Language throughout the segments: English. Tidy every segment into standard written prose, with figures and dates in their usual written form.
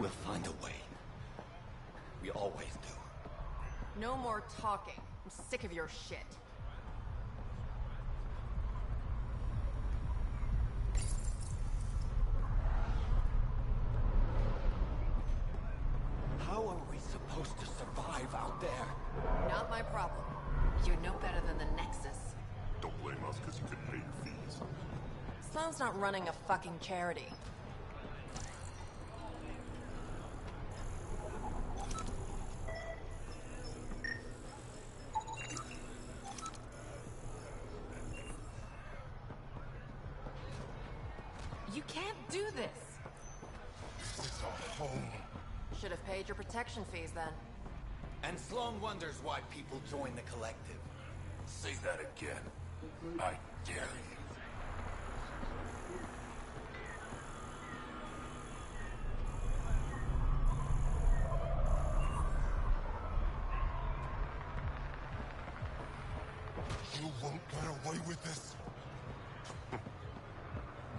We'll find a way. We always do. No more talking. I'm sick of your shit. How are we supposed to survive out there? Not my problem. You'd know better than the Nexus. Don't blame us because you couldn't pay your fees. Sloan's not running a fucking charity. You can't do this. This is a home. Should have paid your protection fees then. And Sloan wonders why people join the collective. Say that again. I dare you. You won't get away with this.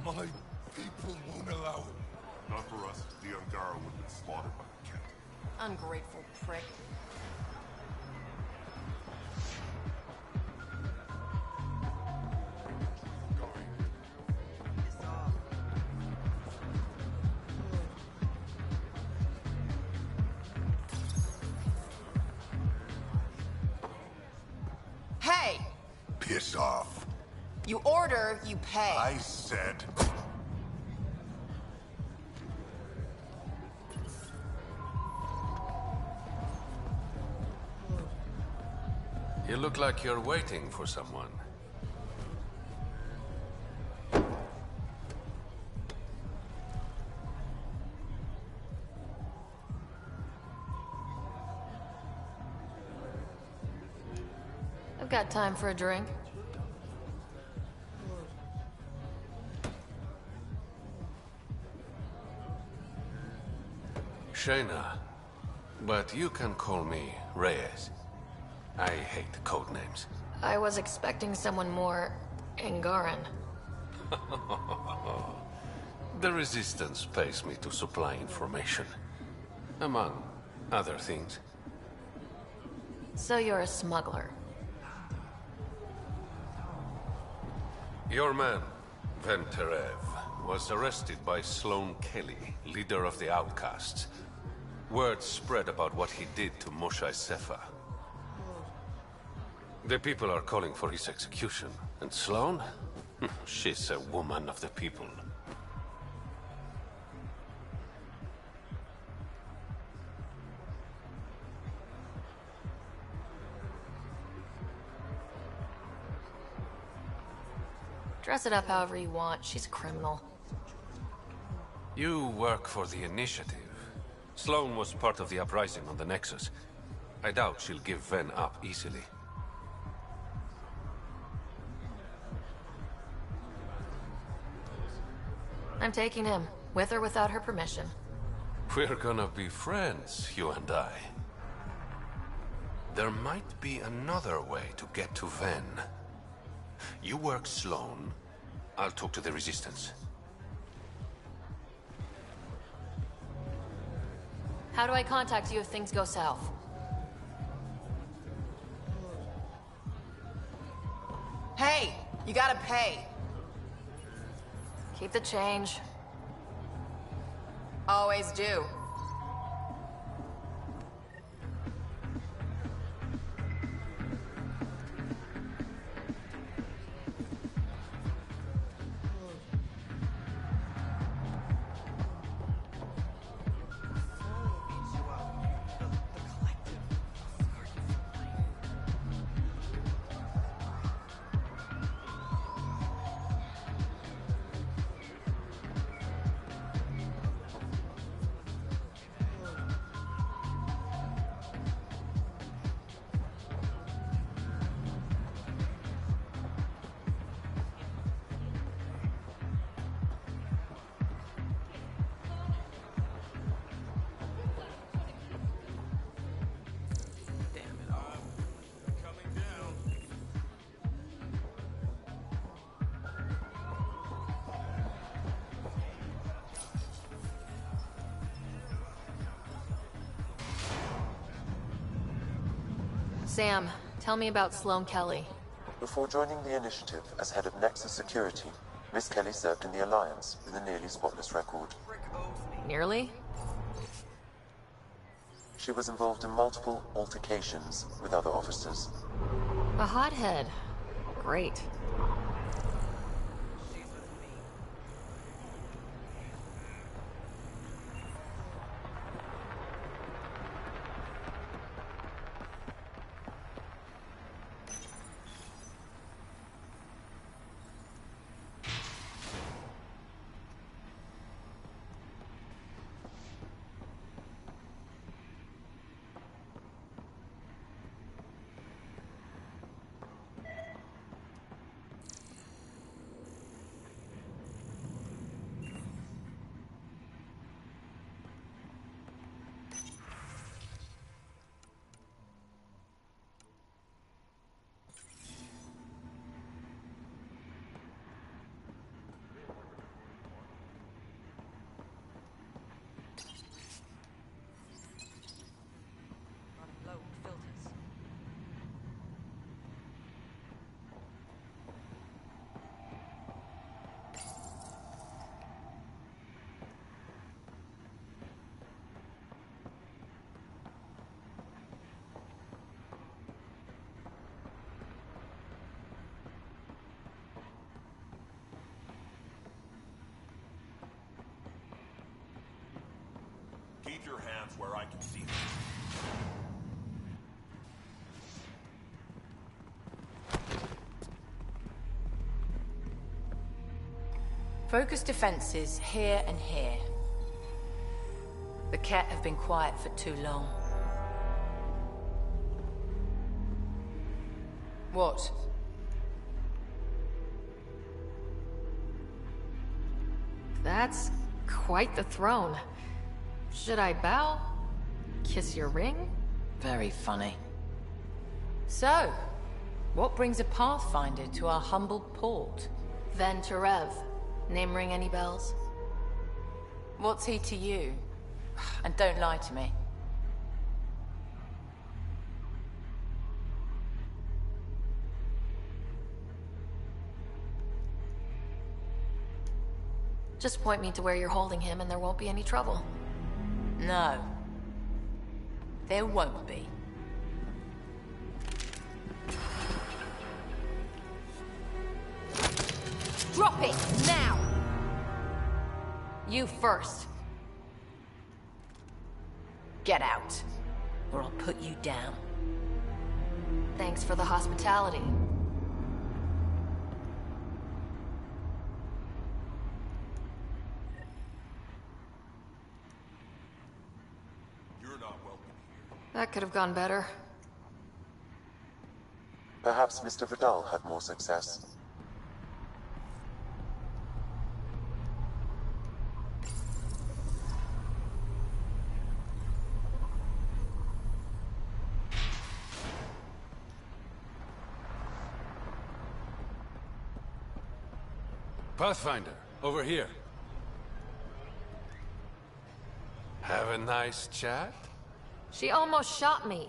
My people won't allow it. Not for us. The Angara would have been slaughtered by the cat. Ungrateful prick. Hey! Piss off. You order, you pay. I said... You look like you're waiting for someone. I've got time for a drink. Shayna, but you can call me Reyes. I hate code names. I was expecting someone more Angaran. The Resistance pays me to supply information, among other things. So you're a smuggler. Your man, Venterev, was arrested by Sloan Kelly, leader of the Outcasts. Word spread about what he did to Moshe Sefa. The people are calling for his execution. And Sloan? She's a woman of the people. Dress it up however you want. She's a criminal. You work for the Initiative. Sloan was part of the uprising on the Nexus. I doubt she'll give Ven up easily. I'm taking him, with or without her permission. We're gonna be friends, you and I. There might be another way to get to Ven. You work Sloan, I'll talk to the Resistance. How do I contact you if things go south? Hey! You gotta pay! Keep the change. Always do. Sam, tell me about Sloane Kelly. Before joining the initiative as head of Nexus Security, Miss Kelly served in the Alliance with a nearly spotless record. Nearly? She was involved in multiple altercations with other officers. A hothead. Great. Keep your hands where I can see them. Focus defenses here and here. The Ket have been quiet for too long. What? That's quite the throne. Should I bow? Kiss your ring? Very funny. So, what brings a Pathfinder to our humble port? Ven Terev. Name ring any bells? What's he to you? And don't lie to me. Just point me to where you're holding him and there won't be any trouble. No. There won't be. Drop it, now! You first. Get out, or I'll put you down. Thanks for the hospitality. You're not welcome here. That could have gone better. Perhaps Mr. Vidal had more success. Pathfinder, over here. Have a nice chat? She almost shot me.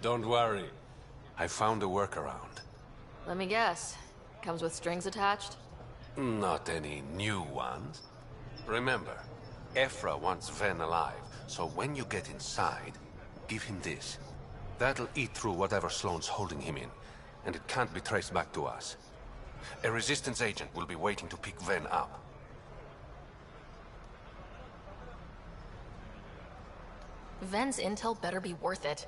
Don't worry. I found a workaround. Let me guess. Comes with strings attached? Not any new ones. Remember, Ephra wants Ven alive, so when you get inside, give him this. That'll eat through whatever Sloane's holding him in, and it can't be traced back to us. A Resistance agent will be waiting to pick Ven up. Ven's intel better be worth it.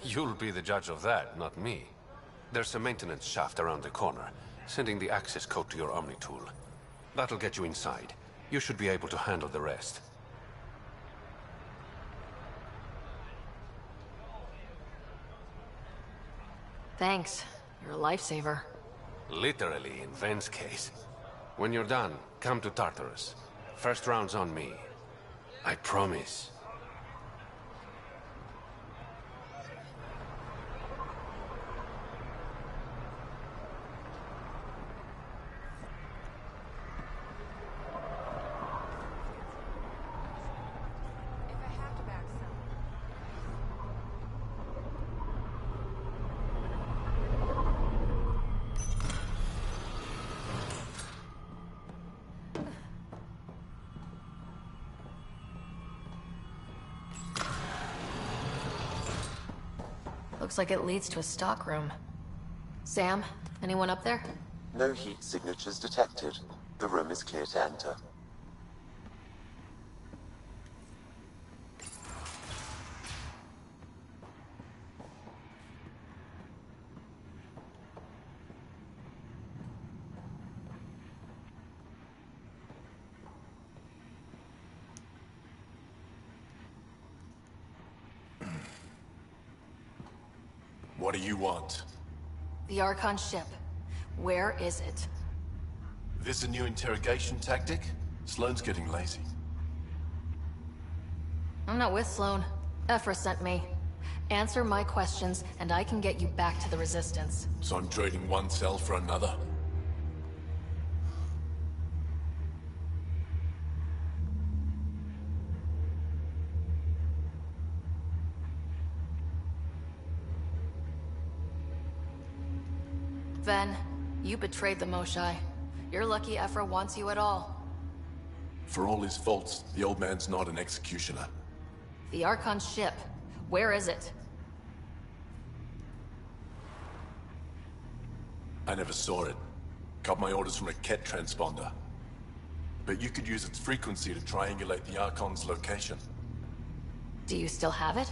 You'll be the judge of that, not me. There's a maintenance shaft around the corner, sending the access code to your Omni tool. That'll get you inside. You should be able to handle the rest. Thanks. You're a lifesaver. Literally, in Ven's case. When you're done, come to Tartarus. First round's on me. I promise. Looks like it leads to a stockroom. Sam, anyone up there? No heat signatures detected. The room is clear to enter. What do you want? The Archon ship. Where is it? This a new interrogation tactic? Sloane's getting lazy. I'm not with Sloane. Ephra sent me. Answer my questions, and I can get you back to the Resistance. So I'm trading one cell for another? Ven, you betrayed the Moshae. You're lucky Ephra wants you at all. For all his faults, the old man's not an executioner. The Archon ship. Where is it? I never saw it. Got my orders from a Ket transponder. But you could use its frequency to triangulate the Archon's location. Do you still have it?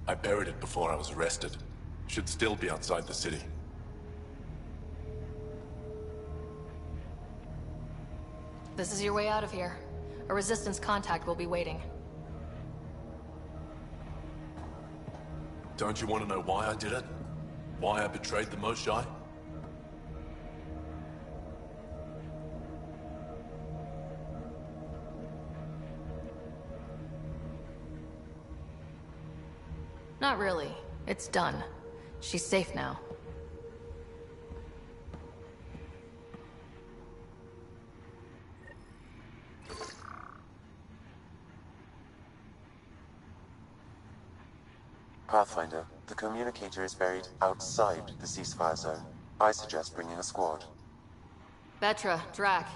I buried it before I was arrested. Should still be outside the city. This is your way out of here. A Resistance contact will be waiting. Don't you want to know why I did it? Why I betrayed the Moshae? Not really. It's done. She's safe now. Pathfinder, the communicator is buried outside the ceasefire zone. I suggest bringing a squad. Vetra, Drac,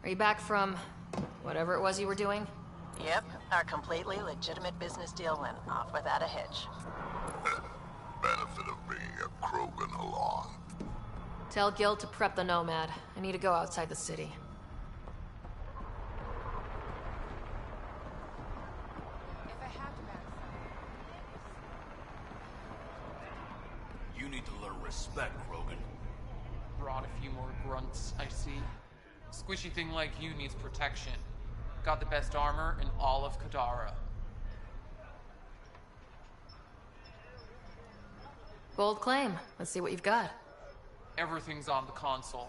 are you back from whatever it was you were doing? Yep, our completely legitimate business deal went off without a hitch. Benefit of bringing a Krogan along. Tell Gil to prep the Nomad. I need to go outside the city. You need to learn respect, Krogan. Brought a few more grunts, I see. Squishy thing like you needs protection. Got the best armor in all of Kadara. Bold claim. Let's see what you've got. Everything's on the console.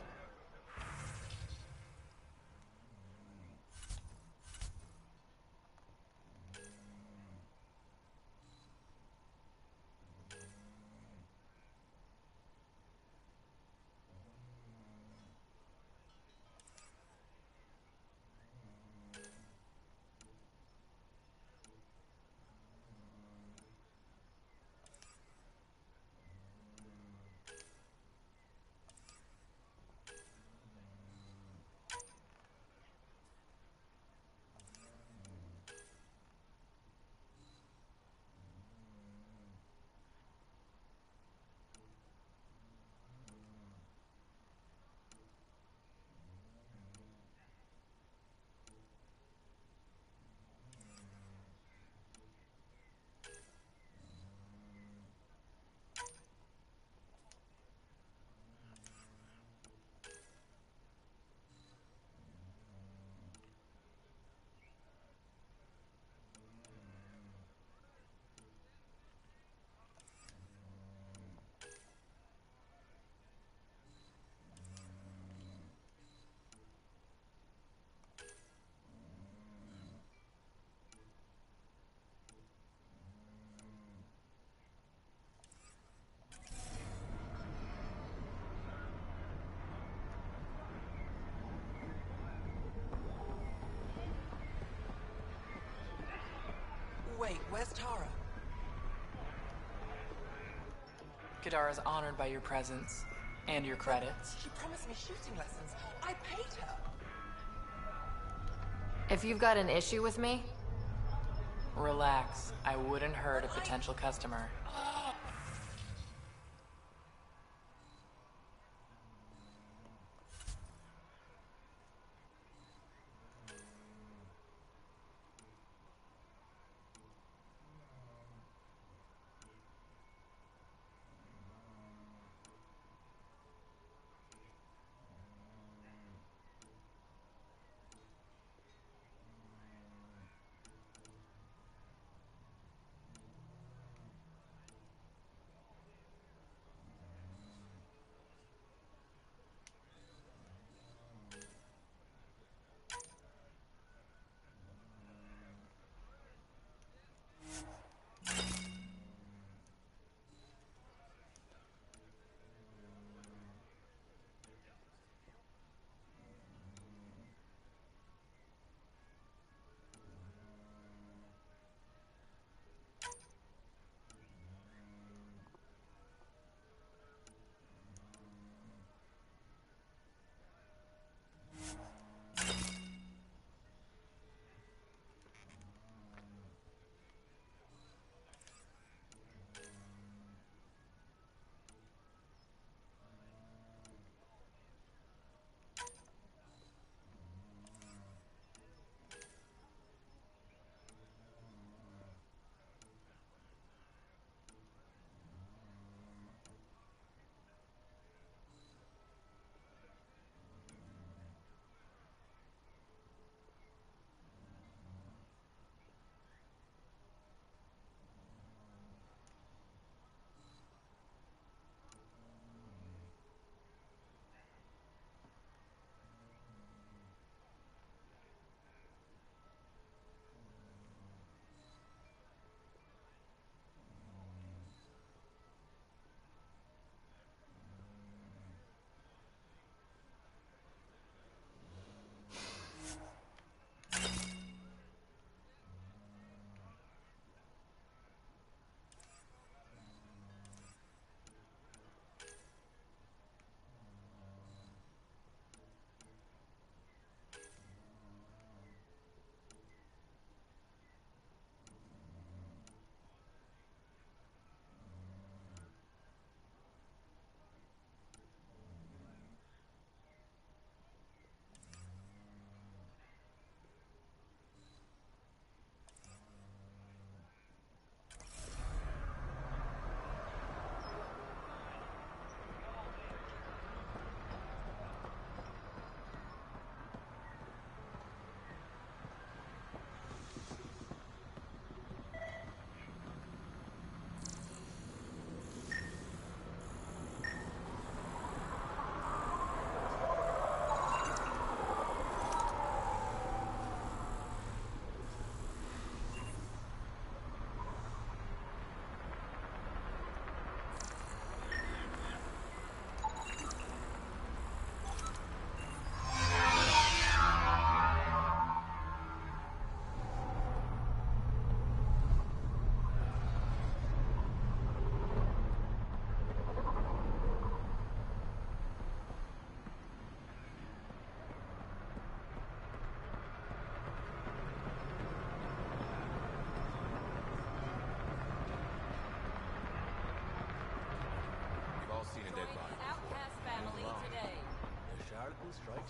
Wait, where's Tara? Kadara's honored by your presence and your credits. She promised me shooting lessons. I paid her. If you've got an issue with me, Relax. I wouldn't hurt a potential customer.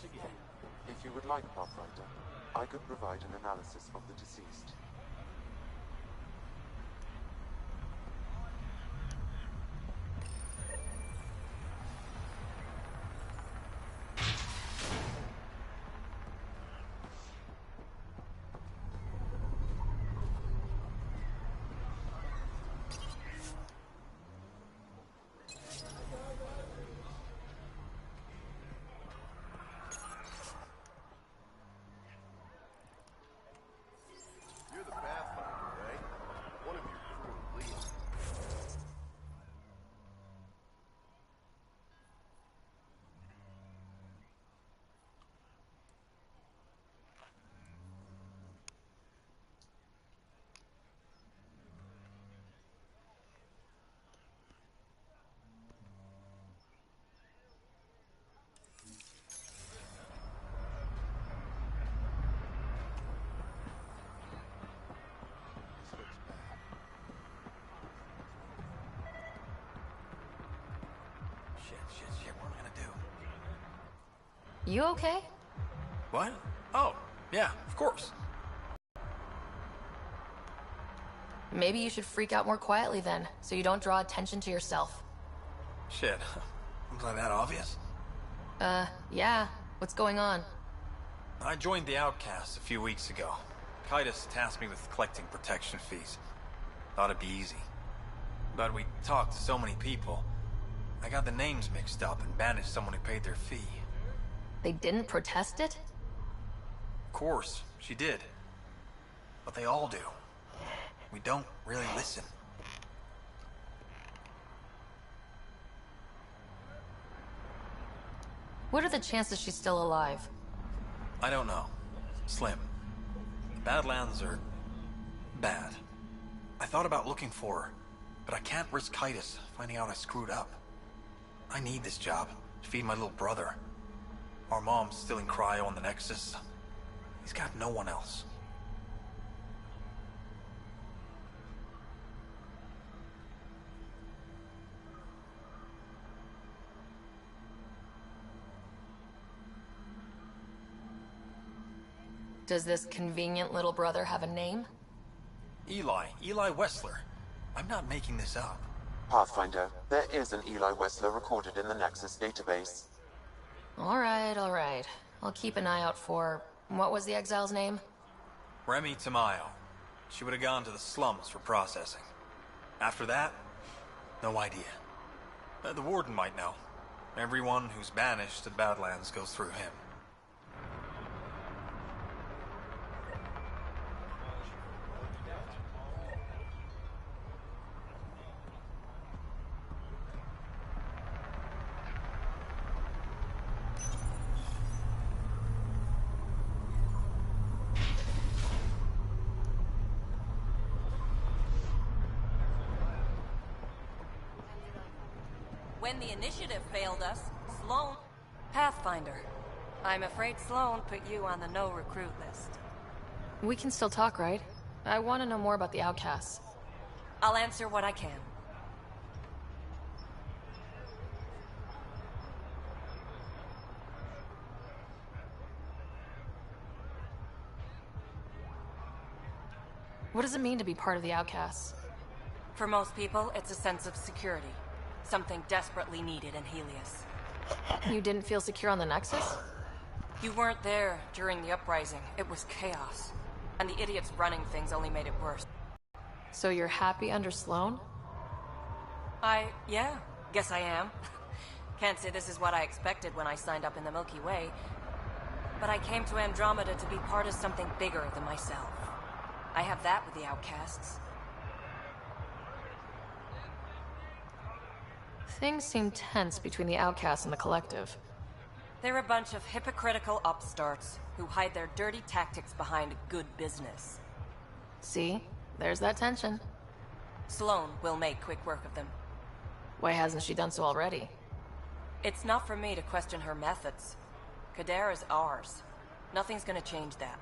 If you would like, Pathfinder, I could provide an analysis of the deceased. You're the Pathfinder, right? One of your crew leads. Shit, what am I gonna do? You okay? What? Oh, yeah, of course. Maybe you should freak out more quietly then, so you don't draw attention to yourself. Shit. Was I that obvious? Yeah. What's going on? I joined the Outcasts a few weeks ago. Kitus tasked me with collecting protection fees. Thought it'd be easy. But we talked to so many people. I got the names mixed up and banished someone who paid their fee. They didn't protest it? Of course, she did. But they all do. We don't really listen. What are the chances she's still alive? I don't know. Slim. The Badlands are bad. I thought about looking for her, but I can't risk Kitus finding out I screwed up. I need this job to feed my little brother. Our mom's still in cryo on the Nexus. He's got no one else. Does this convenient little brother have a name? Eli Wessler. I'm not making this up. Pathfinder, there is an Eli Wessler recorded in the Nexus database. All right. I'll keep an eye out for... What was the exile's name? Remy Tamayo. She would have gone to the slums for processing. After that, no idea. The Warden might know. Everyone who's banished to the Badlands goes through him. When the initiative failed us, Sloan... Pathfinder. I'm afraid Sloan put you on the no-recruit list. We can still talk, right? I want to know more about the outcasts. I'll answer what I can. What does it mean to be part of the outcasts? For most people, it's a sense of security. Something desperately needed in Helios. You didn't feel secure on the Nexus? You weren't there during the uprising. It was chaos. And the idiots running things only made it worse. So you're happy under Sloan? Yeah, guess I am. Can't say this is what I expected when I signed up in the Milky Way. But I came to Andromeda to be part of something bigger than myself. I have that with the Outcasts. Things seem tense between the outcasts and the Collective. They're a bunch of hypocritical upstarts who hide their dirty tactics behind good business. See? There's that tension. Sloan will make quick work of them. Why hasn't she done so already? It's not for me to question her methods. Kadera's ours. Nothing's gonna change that.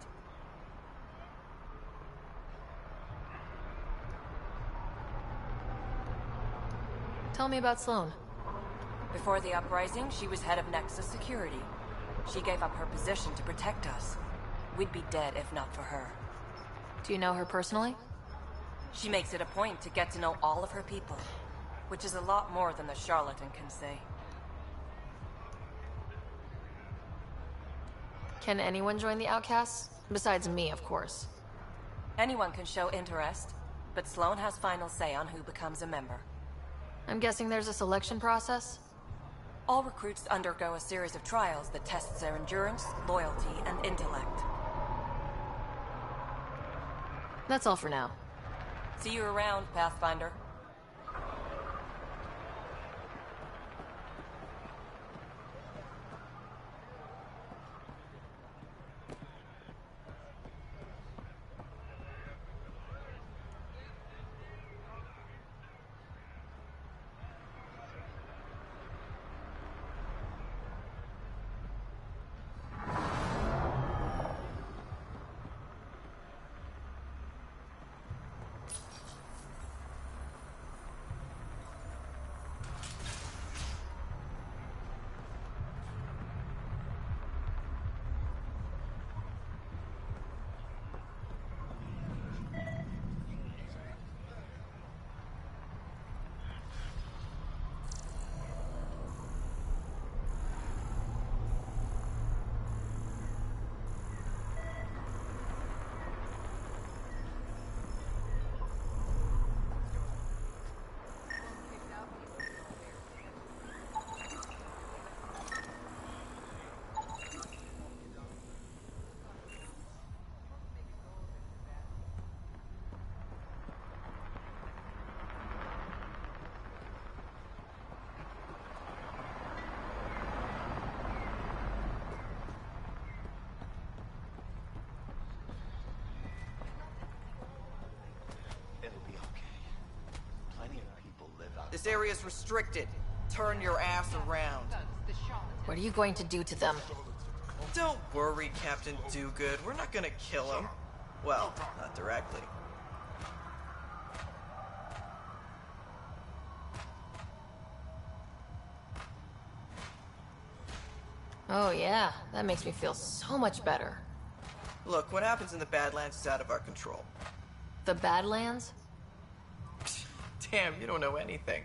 Tell me about Sloan. Before the uprising, she was head of Nexus Security. She gave up her position to protect us. We'd be dead if not for her. Do you know her personally? She makes it a point to get to know all of her people, which is a lot more than the charlatan can say. Can anyone join the Outcasts? Besides me, of course. Anyone can show interest, but Sloan has final say on who becomes a member. I'm guessing there's a selection process? All recruits undergo a series of trials that tests their endurance, loyalty, and intellect. That's all for now. See you around, Pathfinder. This area is restricted. Turn your ass around. What are you going to do to them? Don't worry, Captain Do-Good. We're not gonna kill him. Well, not directly. Oh yeah, that makes me feel so much better. Look, what happens in the Badlands is out of our control. The Badlands? Damn, you don't know anything.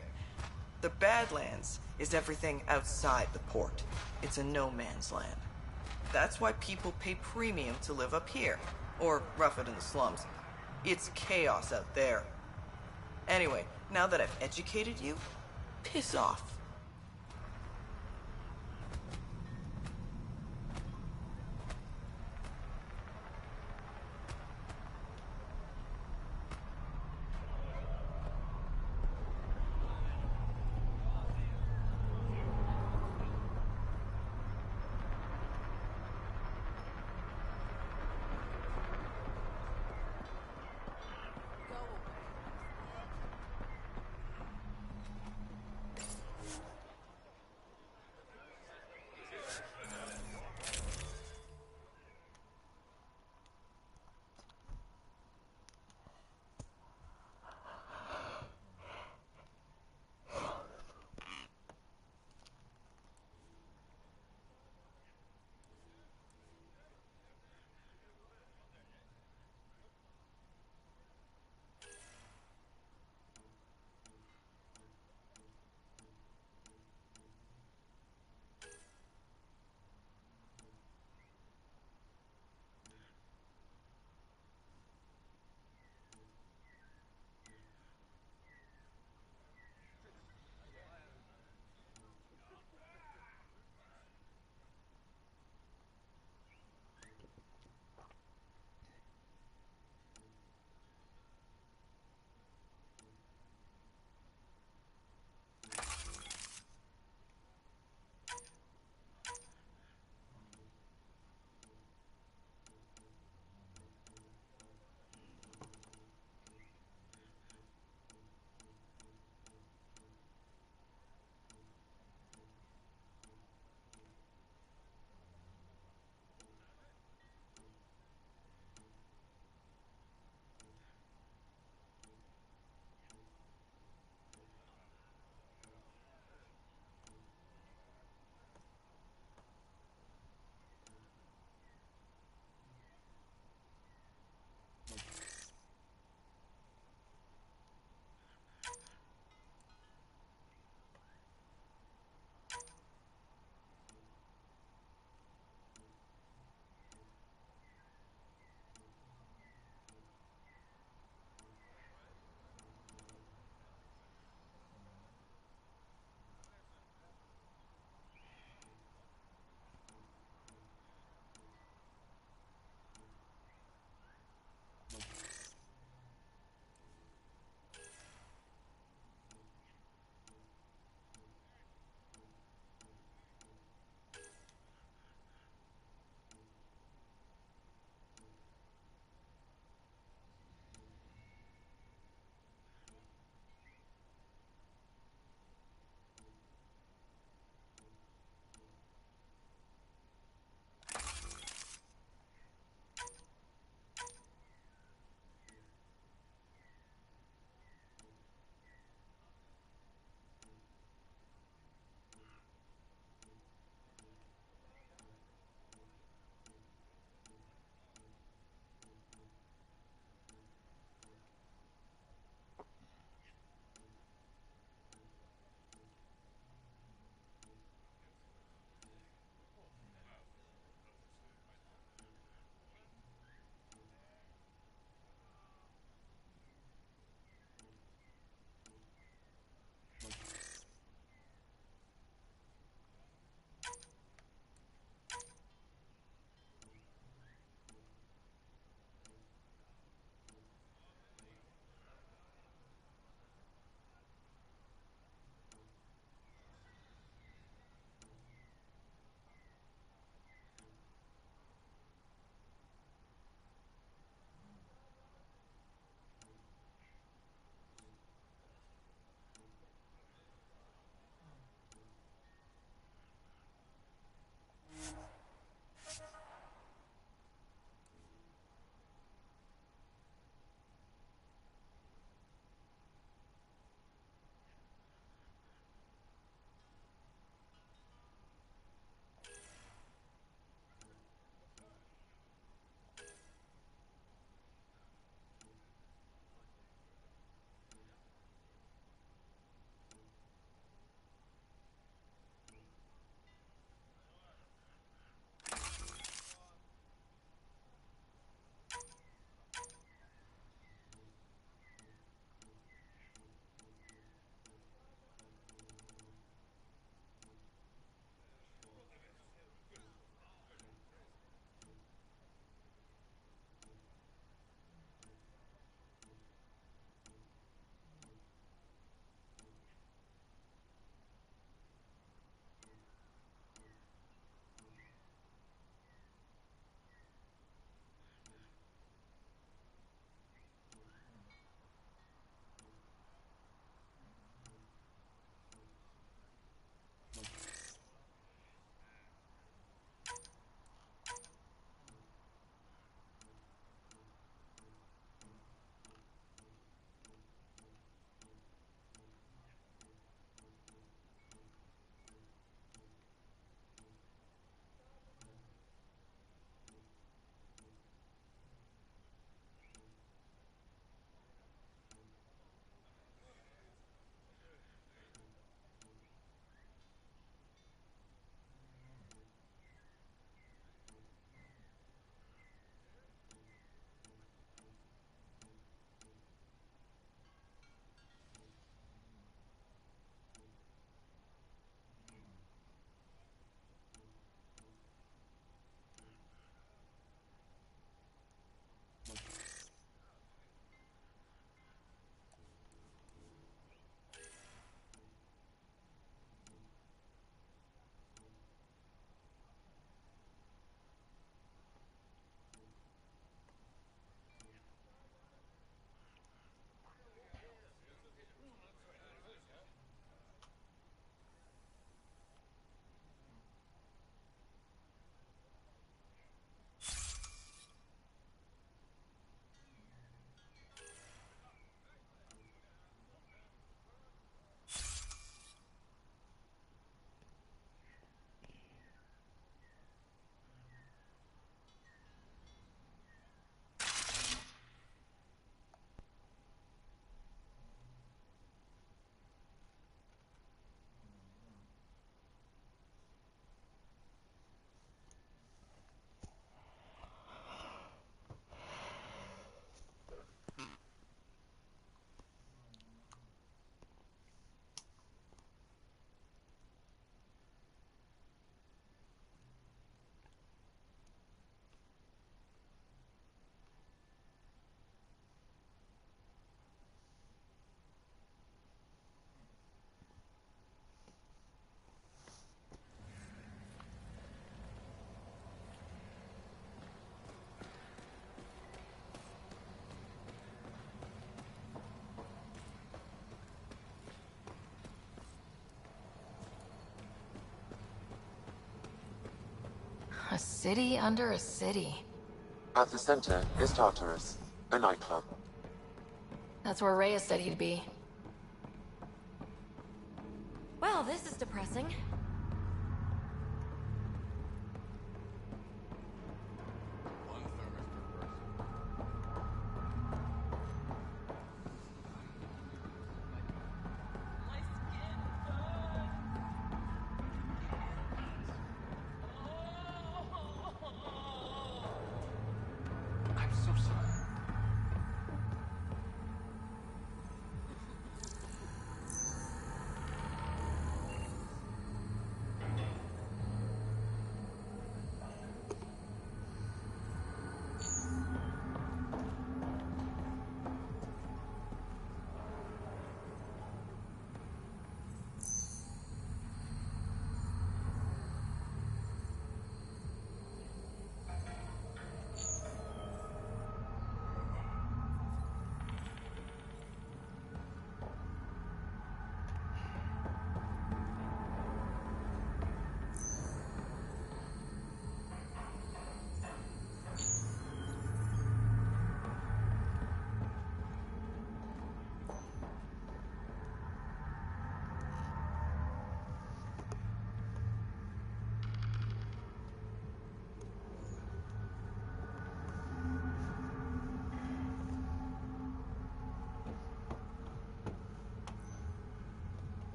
The Badlands is everything outside the port. It's a no-man's land. That's why people pay premium to live up here, or rough it in the slums. It's chaos out there. Anyway, now that I've educated you, piss off. A city under a city. At the center is Tartarus, a nightclub. That's where Reyes said he'd be. Well, this is depressing. I'm so sorry.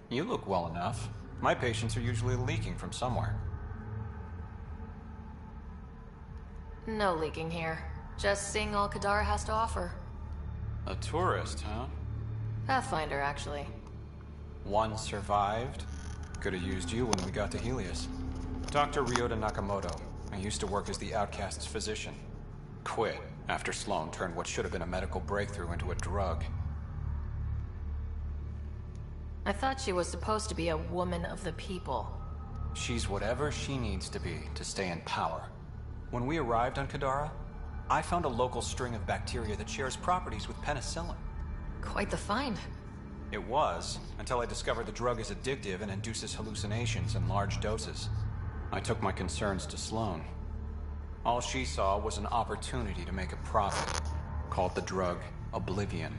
You look well enough. My patients are usually leaking from somewhere. No leaking here. Just seeing all Kadara has to offer. A tourist, huh? Pathfinder, actually. One survived. Could have used you when we got to Helios. Dr. Ryota Nakamoto. I used to work as the Outcast's physician. Quit after Sloan turned what should have been a medical breakthrough into a drug. I thought she was supposed to be a woman of the people. She's whatever she needs to be to stay in power. When we arrived on Kadara, I found a local string of bacteria that shares properties with penicillin. Quite the find. It was, until I discovered the drug is addictive and induces hallucinations in large doses. I took my concerns to Sloan. All she saw was an opportunity to make a profit. Called the drug Oblivion.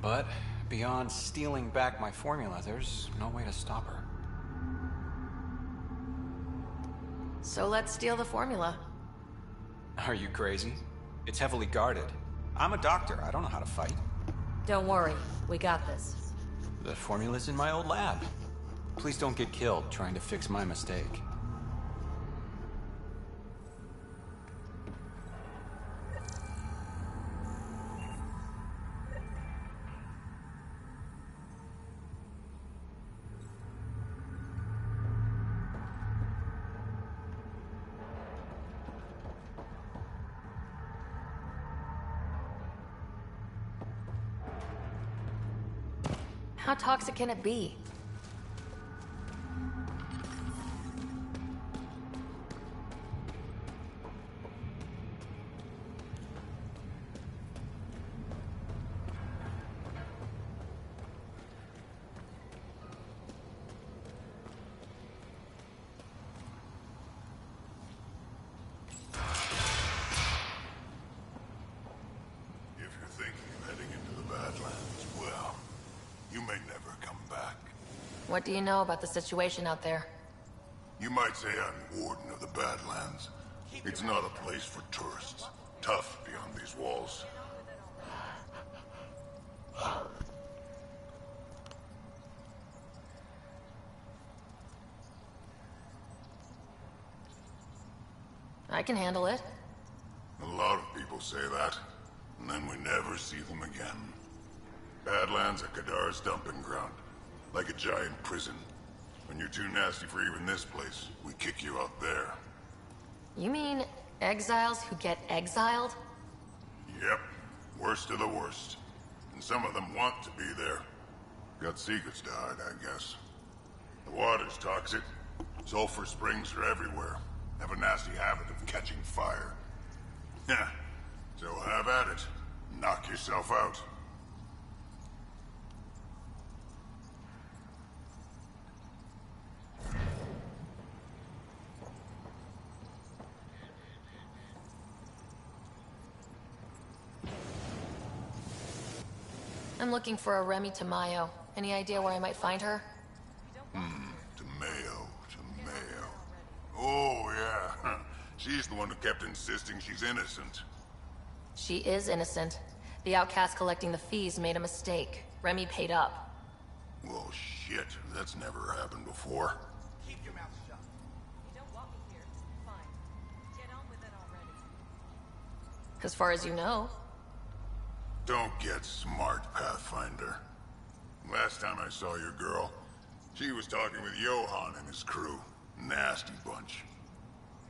But beyond stealing back my formula, there's no way to stop her. So let's steal the formula. Are you crazy? It's heavily guarded. I'm a doctor. I don't know how to fight. Don't worry. We got this. The formula's in my old lab. Please don't get killed trying to fix my mistake. How toxic can it be? What do you know about the situation out there? You might say I'm warden of the Badlands. It's not a place for tourists. Tough beyond these walls. I can handle it. A lot of people say that, and then we never see them again. Badlands are Kadara's dumping ground. Like a giant prison. When you're too nasty for even this place, we kick you out there. You mean exiles who get exiled? Yep. Worst of the worst. And some of them want to be there. Got secrets to hide, I guess. The water's toxic. Sulfur springs are everywhere. Have a nasty habit of catching fire. Yeah. So have at it. Knock yourself out. I'm looking for a Remy Tamayo. Any idea where I might find her? Tamayo. Oh, yeah. She's the one who kept insisting she's innocent. She is innocent. The outcast collecting the fees made a mistake. Remy paid up. Well, shit. That's never happened before. Keep your mouth shut. You don't want me here. Fine. Get on with it already. As far as you know. Don't get smart, Pathfinder. Last time I saw your girl, she was talking with Johan and his crew. Nasty bunch.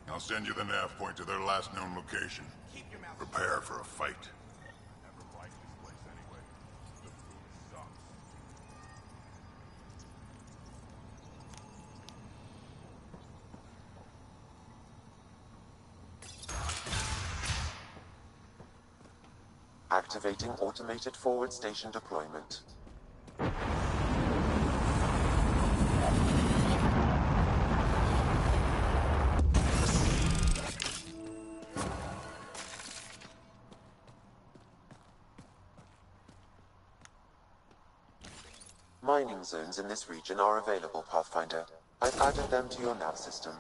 I'll send you the nav point to their last known location. Prepare for a fight. Never liked this place anyway. The food sucks. Activating automated forward station deployment. Mining zones in this region are available, Pathfinder. I've added them to your nav system.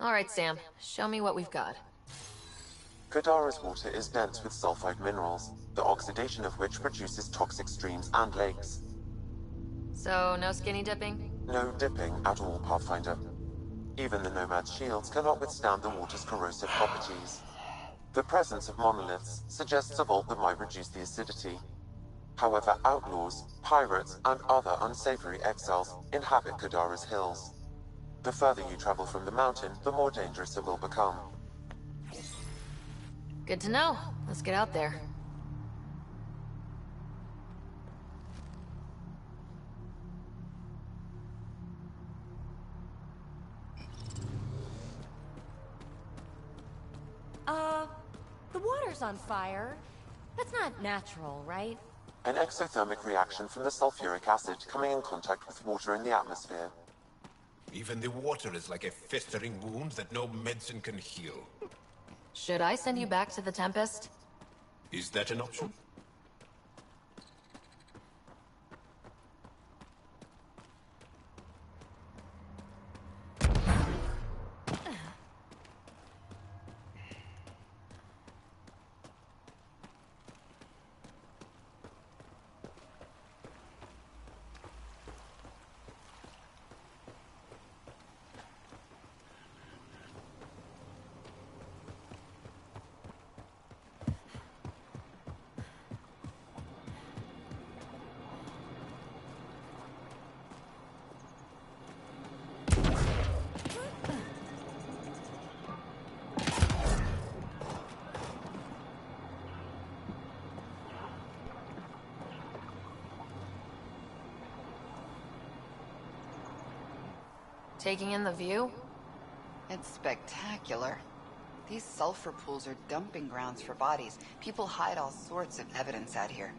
All right, Sam. Show me what we've got. Kadara's water is dense with sulfide minerals, the oxidation of which produces toxic streams and lakes. So, no skinny dipping? No dipping at all, Pathfinder. Even the Nomad's shields cannot withstand the water's corrosive properties. The presence of monoliths suggests a vault that might reduce the acidity. However, outlaws, pirates, and other unsavory exiles inhabit Kadara's hills. The further you travel from the mountain, the more dangerous it will become. Good to know. Let's get out there. The water's on fire. That's not natural, right? An exothermic reaction from the sulfuric acid coming in contact with water in the atmosphere. Even the water is like a festering wound that no medicine can heal. Should I send you back to the Tempest? Is that an option? Taking in the view? It's spectacular. These sulfur pools are dumping grounds for bodies. People hide all sorts of evidence out here.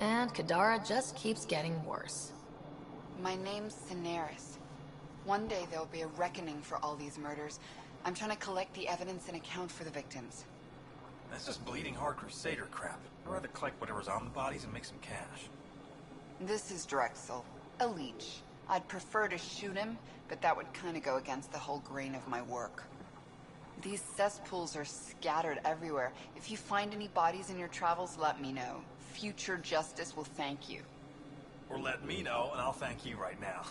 And Kadara just keeps getting worse. My name's Cineris. One day there'll be a reckoning for all these murders. I'm trying to collect the evidence and account for the victims. That's just bleeding heart crusader crap. I'd rather collect whatever's on the bodies and make some cash. This is Drexel, a leech. I'd prefer to shoot him, but that would kind of go against the whole grain of my work. These cesspools are scattered everywhere. If you find any bodies in your travels, let me know. Future justice will thank you. Or let me know, and I'll thank you right now.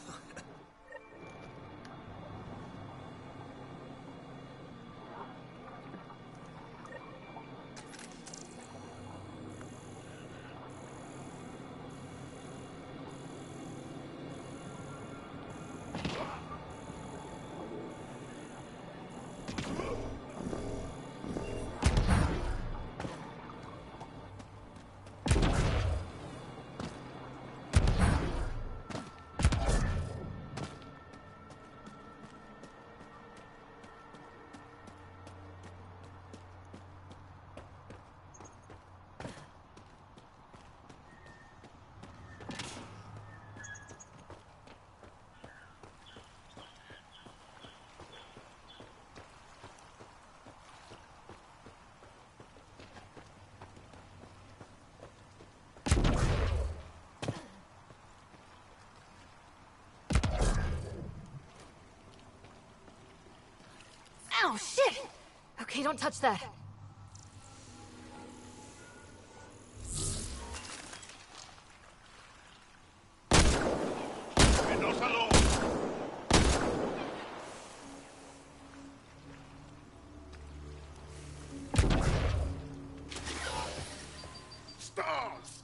Ow, shit! Okay, don't touch that. Stars!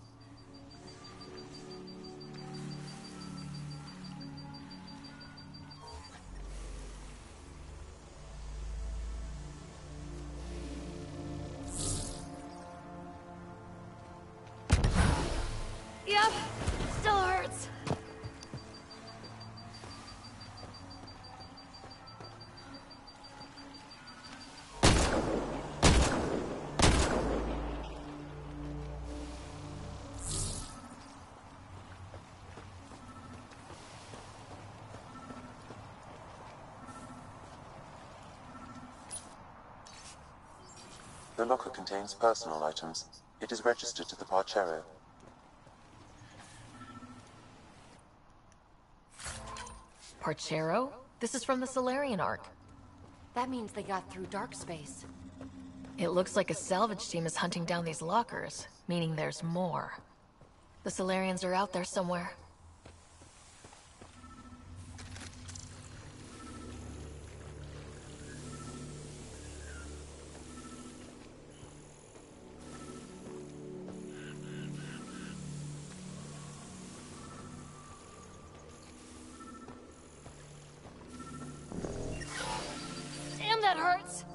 Yep, still hurts. The locker contains personal items. It is registered to the Parcero. Parcero? This is from the Solarian Arc. That means they got through dark space. It looks like a salvage team is hunting down these lockers, meaning there's more. The Solarians are out there somewhere. Damn, that hurts!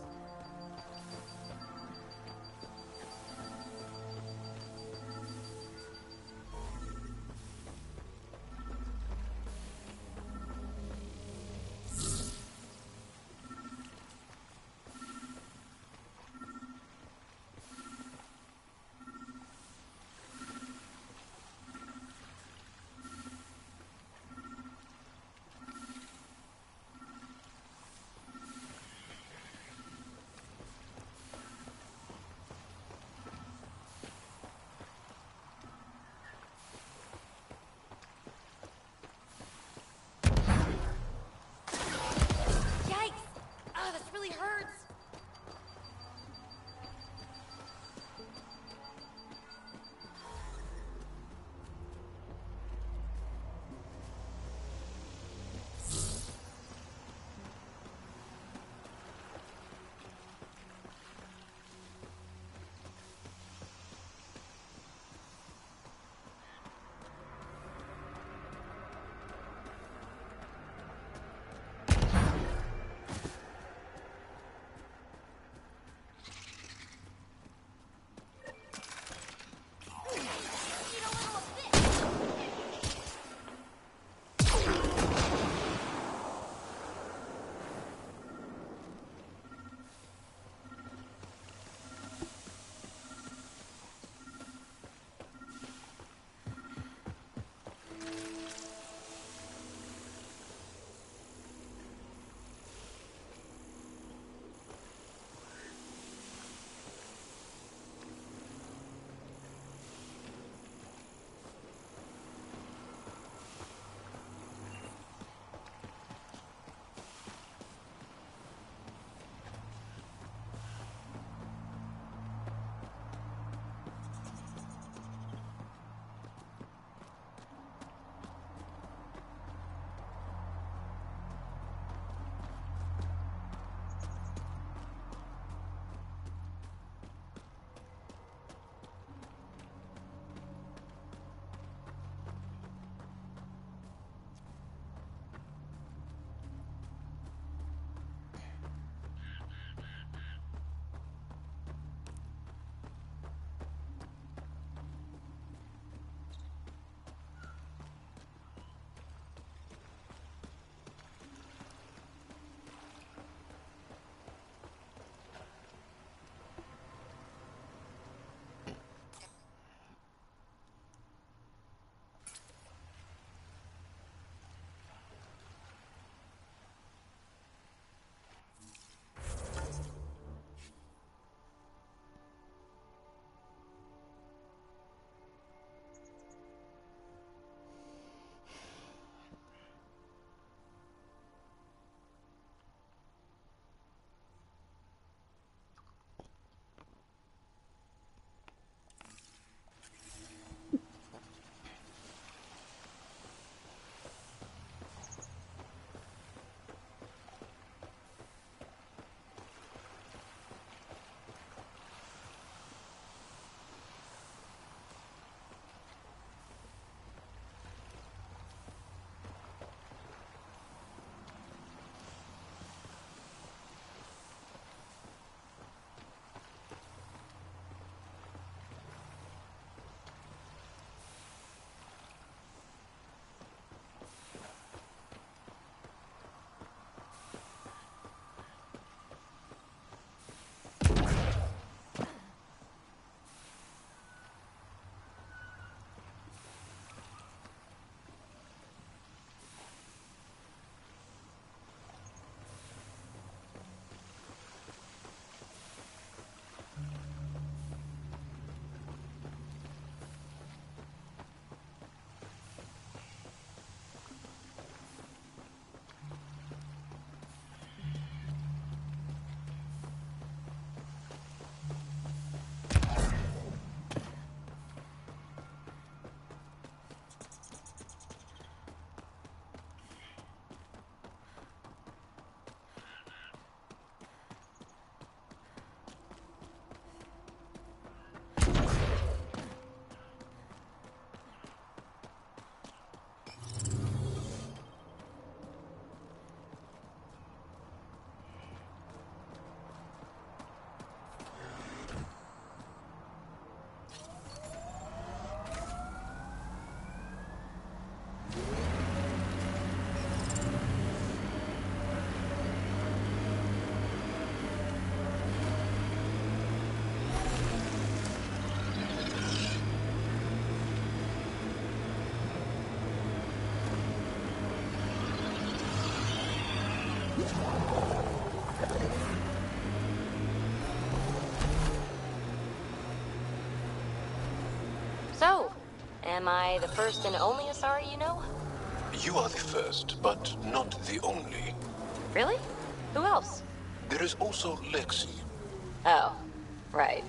So, am I the first and only Asari you know? You are the first, but not the only. Really? Who else? There is also Lexi. Oh, right.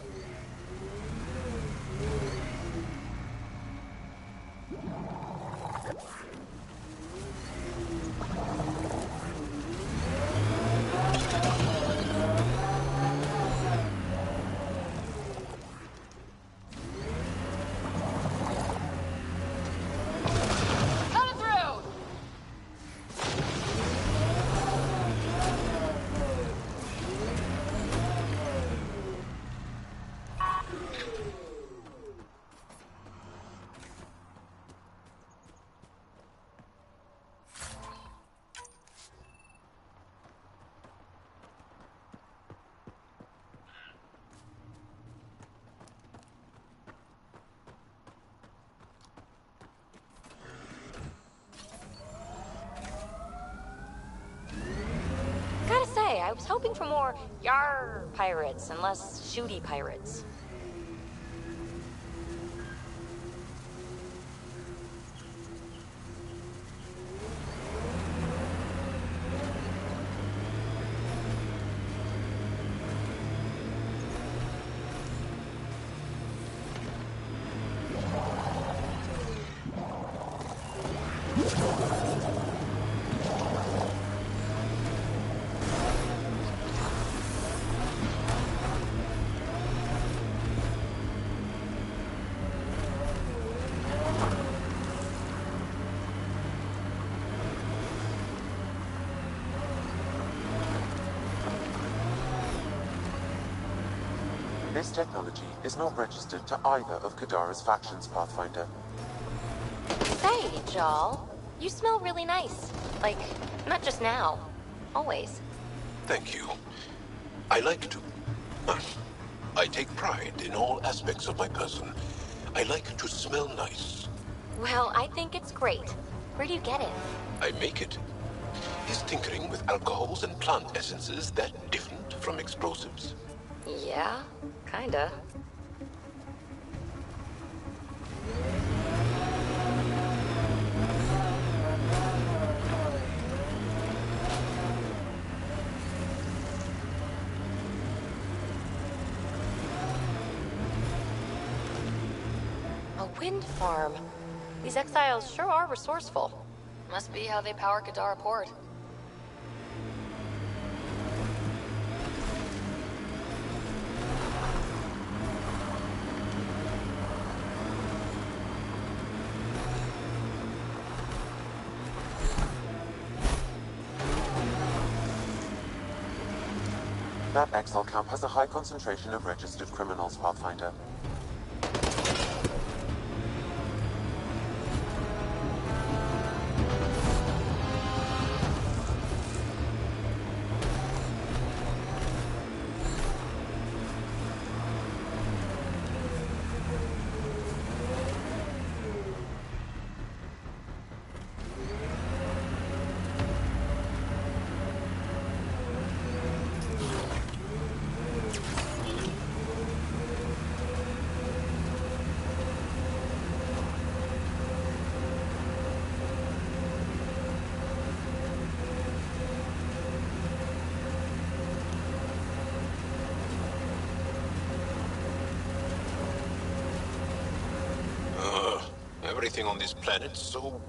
I was hoping for more yar pirates and less shooty pirates. This technology is not registered to either of Kadara's factions, Pathfinder. Say, Jal, you smell really nice. Like, not just now. Always. Thank you. I like to. I take pride in all aspects of my person. I like to smell nice. Well, I think it's great. Where do you get it? I make it. Is tinkering with alcohols and plant essences that different from explosives? Yeah, kinda. A wind farm. These exiles sure are resourceful. Must be how they power Kadara Port. That exile camp has a high concentration of registered criminals, Pathfinder. Everything on this planet so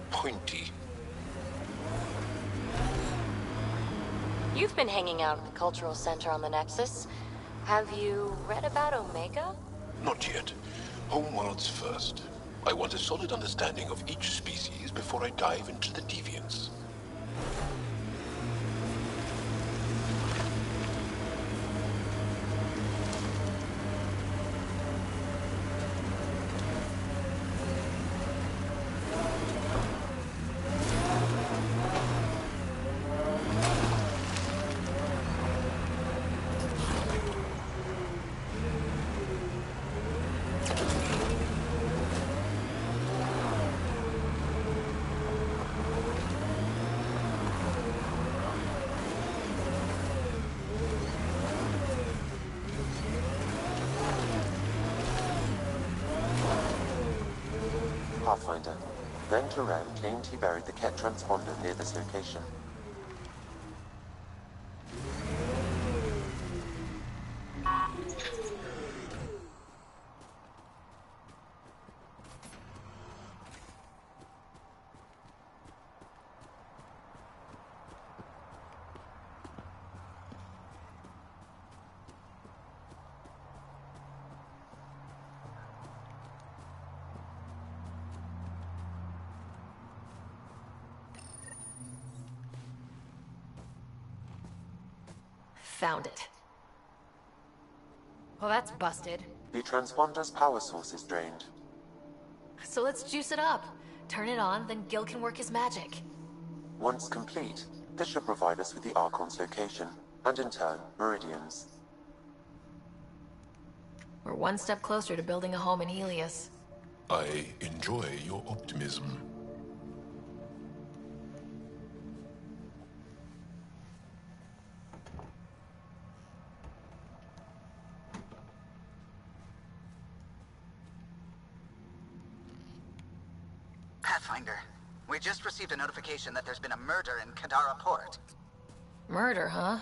pointy. You've been hanging out at the Cultural Center on the Nexus. Have you read about Omega? Not yet. Homeworlds first. I want a solid understanding of each species before I dive into the deviants. Pathfinder. Then Terem claimed he buried the Ket transponder near this location. Found it. Well, that's busted. The transponder's power source is drained. So let's juice it up. Turn it on, then Gil can work his magic. Once complete, this should provide us with the Archon's location, and in turn, Meridian's. We're one step closer to building a home in Helios. I enjoy your optimism. Pathfinder, we just received a notification that there's been a murder in Kadara Port. Murder, huh?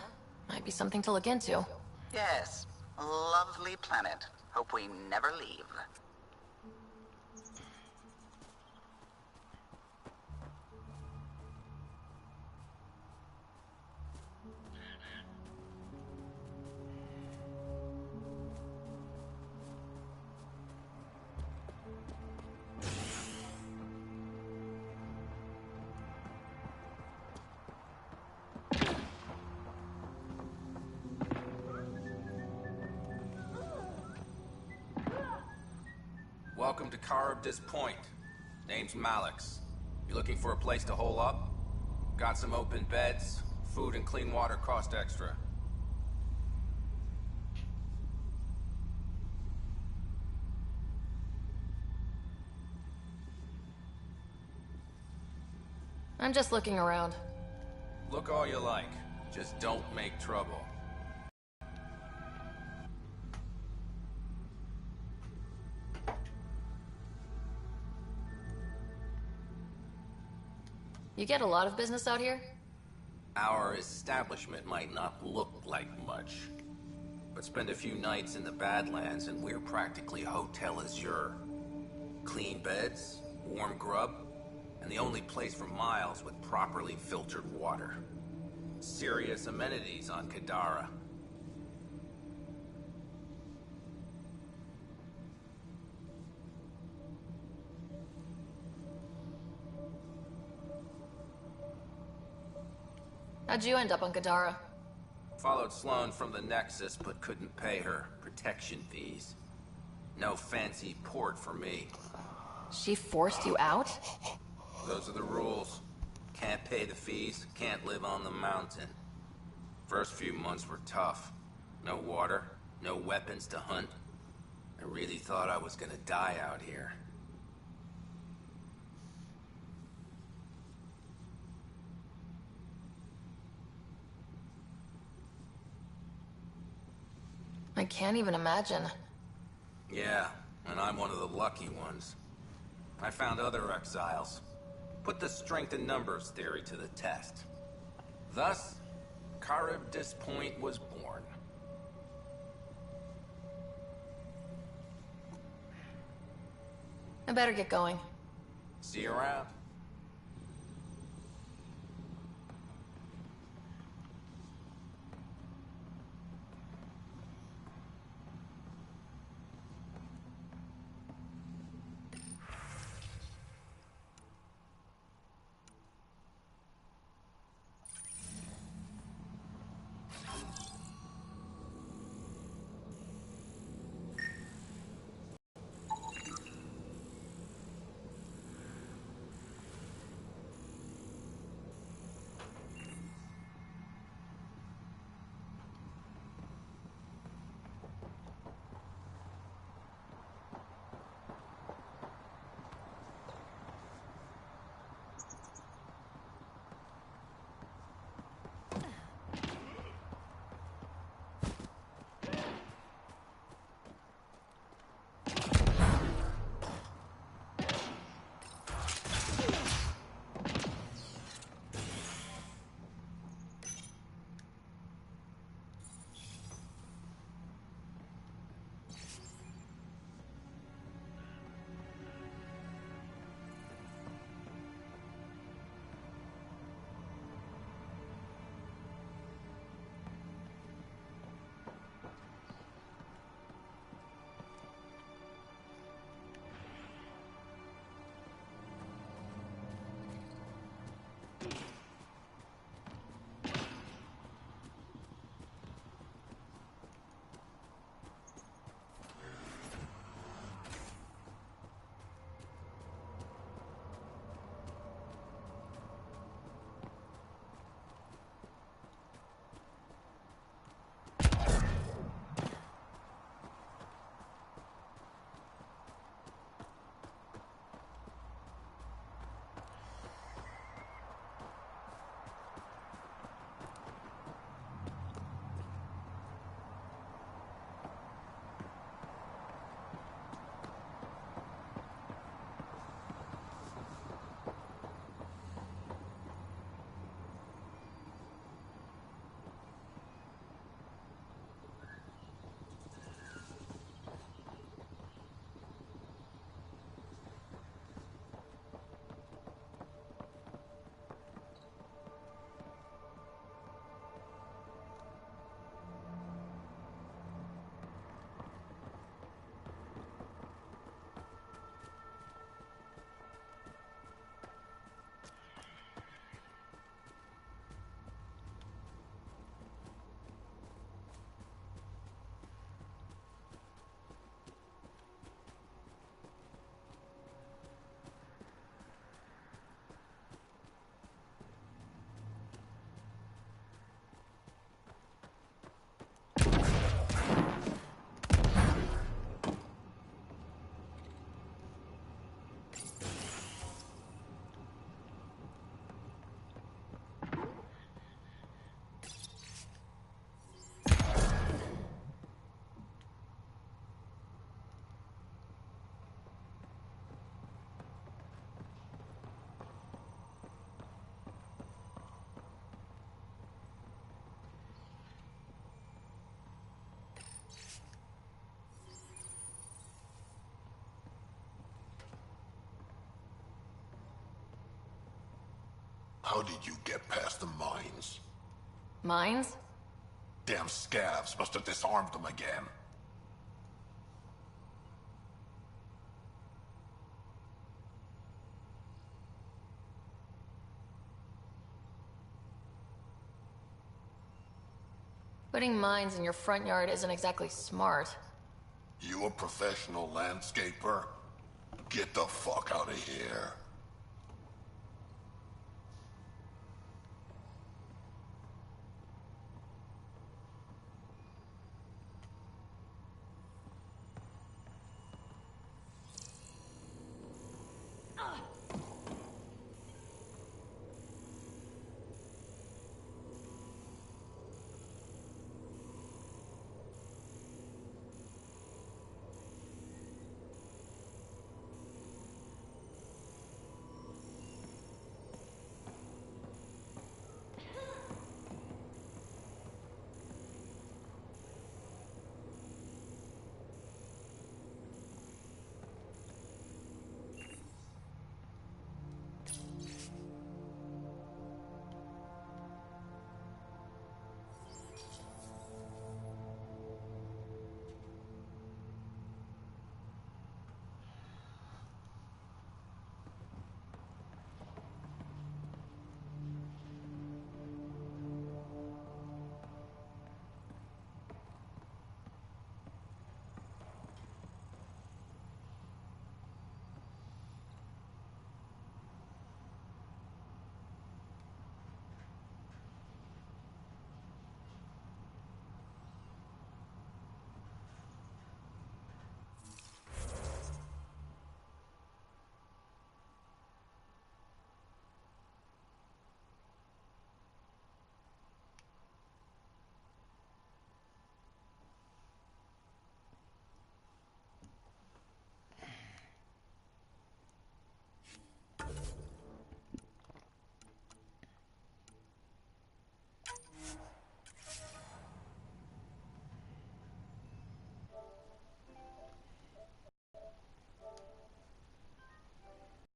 Might be something to look into. Yes. Lovely planet. Hope we never leave. Welcome to Caribdis Point. Name's Malix. You looking for a place to hole up? Got some open beds. Food and clean water cost extra. I'm just looking around. Look all you like. Just don't make trouble. You get a lot of business out here? Our establishment might not look like much, but spend a few nights in the Badlands and we're practically hotel azure. Clean beds, warm grub, and the only place for miles with properly filtered water. Serious amenities on Kadara. How'd you end up on Kadara? Followed Sloan from the Nexus, but couldn't pay her protection fees. No fancy port for me. She forced you out? Those are the rules. Can't pay the fees, can't live on the mountain. First few months were tough. No water, no weapons to hunt. I really thought I was gonna die out here. I can't even imagine. Yeah, and I'm one of the lucky ones. I found other exiles. Put the strength in numbers theory to the test. Thus, Caribdis Point was born. I better get going. See you around. How did you get past the mines? Mines? Damn scavs must have disarmed them again. Putting mines in your front yard isn't exactly smart. You a professional landscaper? Get the fuck out of here.